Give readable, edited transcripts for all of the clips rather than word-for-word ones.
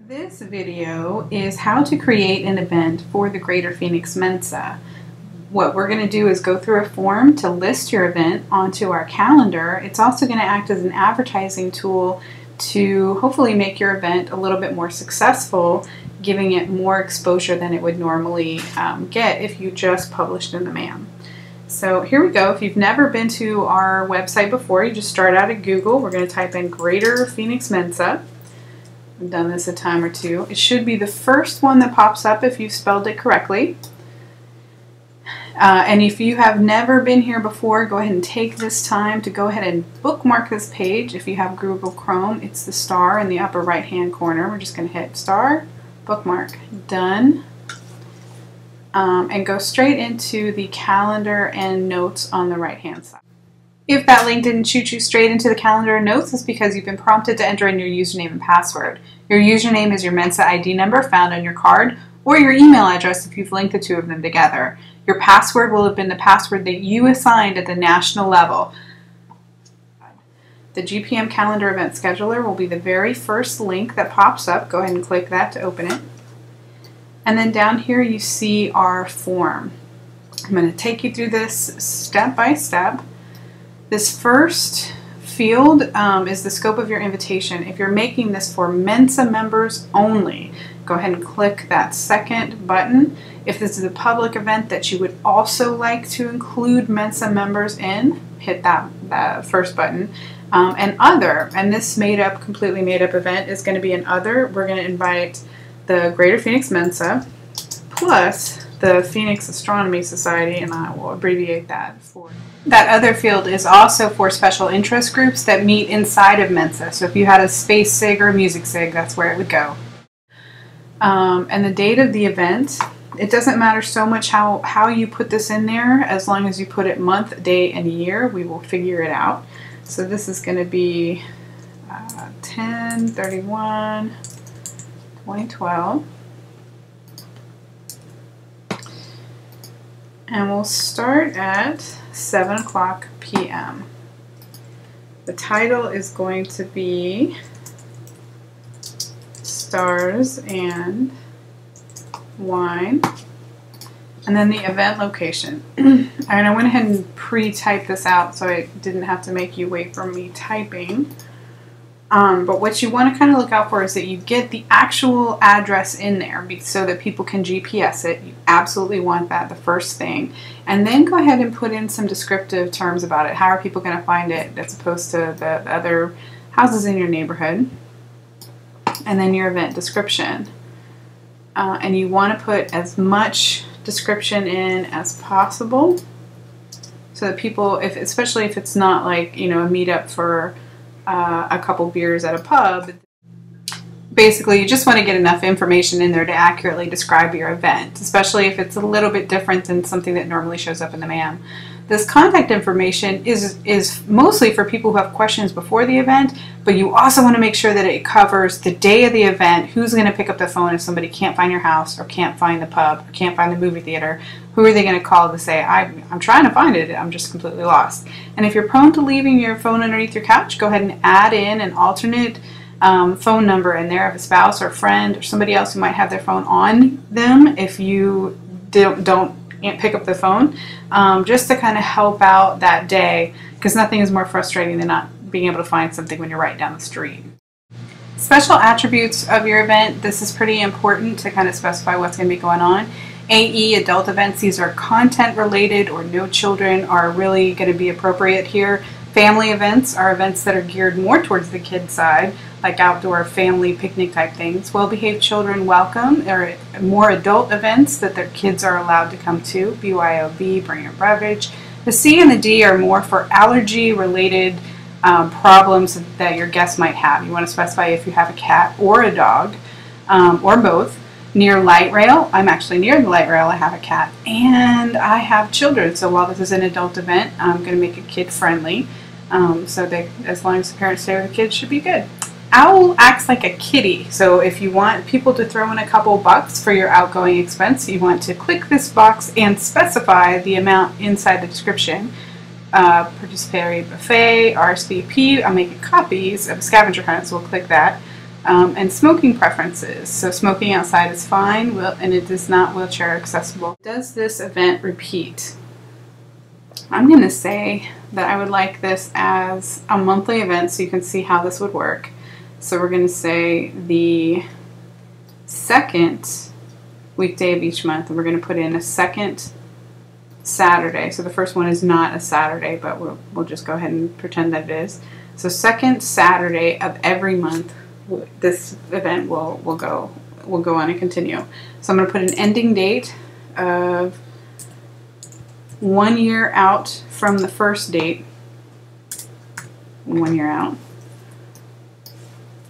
This video is how to create an event for the Greater Phoenix Mensa. What we're going to do is go through a form to list your event onto our calendar. It's also going to act as an advertising tool to hopefully make your event a little bit more successful, giving it more exposure than it would normally get if you just published in the MAM. So here we go. If you've never been to our website before, you just start out at Google. We're going to type in Greater Phoenix Mensa. I've done this a time or two. It should be the first one that pops up if you've spelled it correctly. And if you have never been here before, go ahead and take this time to go ahead and bookmark this page. If you have Google Chrome, it's the star in the upper right hand corner. We're just going to hit star, bookmark, done. And go straight into the calendar and notes on the right hand side. If that link didn't shoot you straight into the calendar and notes, it's because you've been prompted to enter in your username and password. Your username is your Mensa ID number found on your card, or your email address if you've linked the two of them together. Your password will have been the password that you assigned at the national level. The GPM calendar event scheduler will be the very first link that pops up. Go ahead and click that to open it. And then down here you see our form. I'm going to take you through this step by step. This first field is the scope of your invitation. If you're making this for Mensa members only, go ahead and click that second button. If this is a public event that you would also like to include Mensa members in, hit that first button. And other, and this completely made up event is going to be an other. We're going to invite the Greater Phoenix Mensa plus the Phoenix Astronomy Society, and I will abbreviate that for you. That other field is also for special interest groups that meet inside of Mensa. So if you had a space SIG or a music SIG, that's where it would go. And the date of the event, it doesn't matter so much how you put this in there, as long as you put it month, day, and year, we will figure it out. So this is going to be 10/31/2012. And we'll start at 7 o'clock p.m. The title is going to be Stars and Wine. And then the event location. And I went ahead and pre-typed this out so I didn't have to make you wait for me typing. But what you want to kind of look out for is that you get the actual address in there so that people can GPS it. You absolutely want that, the first thing. And then go ahead and put in some descriptive terms about it. How are people going to find it as opposed to the other houses in your neighborhood? And then your event description. And you want to put as much description in as possible so that people, especially if it's not like, you know, a meetup for a couple beers at a pub. Basically, you just want to get enough information in there to accurately describe your event, especially if it's a little bit different than something that normally shows up in the MAM. This contact information is mostly for people who have questions before the event, but you also want to make sure that it covers the day of the event, who's going to pick up the phone if somebody can't find your house or can't find the pub or can't find the movie theater. Who are they going to call to say, I'm trying to find it, I'm just completely lost. And if you're prone to leaving your phone underneath your couch, go ahead and add in an alternate phone number in there of a spouse or friend or somebody else who might have their phone on them if you don't pick up the phone, just to kind of help out that day, because nothing is more frustrating than not being able to find something when you're right down the street. Special attributes of your event, this is pretty important to kind of specify what's going to be going on. AE, adult events, these are content related or no children are really going to be appropriate here. Family events are events that are geared more towards the kid side, like outdoor family picnic type things. Well-behaved children welcome, or more adult events that their kids are allowed to come to. BYOB, bring your beverage. The C and the D are more for allergy related problems that your guests might have. You want to specify if you have a cat or a dog, or both. Near light rail, I'm actually near the light rail, I have a cat, and I have children, so while this is an adult event, I'm going to make it kid friendly, so that as long as the parents stay with the kids, should be good. Owl acts like a kitty, so if you want people to throw in a couple bucks for your outgoing expense, you want to click this box and specify the amount inside the description. Participatory buffet, RSVP, I'm making copies of a scavenger hunt, so we'll click that. and smoking preferences. So smoking outside is fine, and it is not wheelchair accessible. Does this event repeat? I'm going to say that I would like this as a monthly event so you can see how this would work. So we're going to say the second weekday of each month, and we're going to put in a second Saturday. So the first one is not a Saturday, but we'll just go ahead and pretend that it is. So second Saturday of every month, this event will go on and continue. So I'm going to put an ending date of 1 year out from the first date. 1 year out.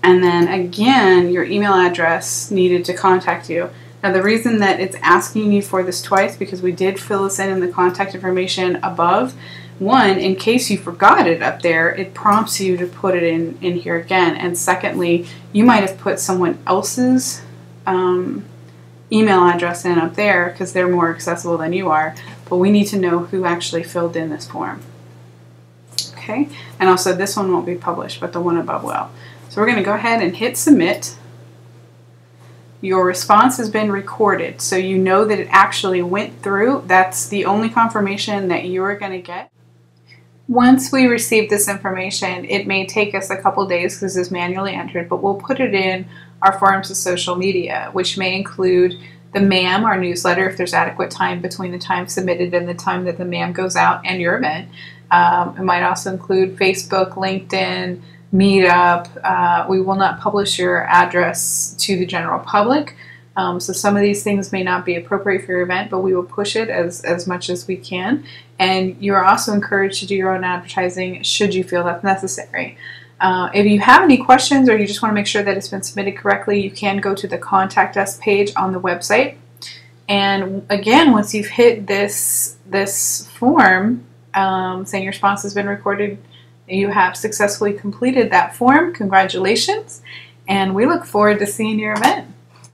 And then again, your email address needed to contact you. Now the reason that it's asking you for this twice, because we did fill this in the contact information above. One, in case you forgot it up there, it prompts you to put it in here again. And secondly, you might have put someone else's email address in up there because they're more accessible than you are. But we need to know who actually filled in this form. Okay, and also this one won't be published, but the one above will. So we're going to go ahead and hit submit. Your response has been recorded, so you know that it actually went through. That's the only confirmation that you are going to get. Once we receive this information, it may take us a couple days because it's manually entered, but we'll put it in our forms of social media, which may include the MAM, our newsletter, if there's adequate time between the time submitted and the time that the MAM goes out, and your event. It might also include Facebook, LinkedIn, Meetup. We will not publish your address to the general public. So some of these things may not be appropriate for your event, but we will push it as much as we can. And you're also encouraged to do your own advertising should you feel that's necessary. If you have any questions or you just want to make sure that it's been submitted correctly, you can go to the Contact Us page on the website. And again, once you've hit this form saying your response has been recorded, you have successfully completed that form. Congratulations, and we look forward to seeing your event.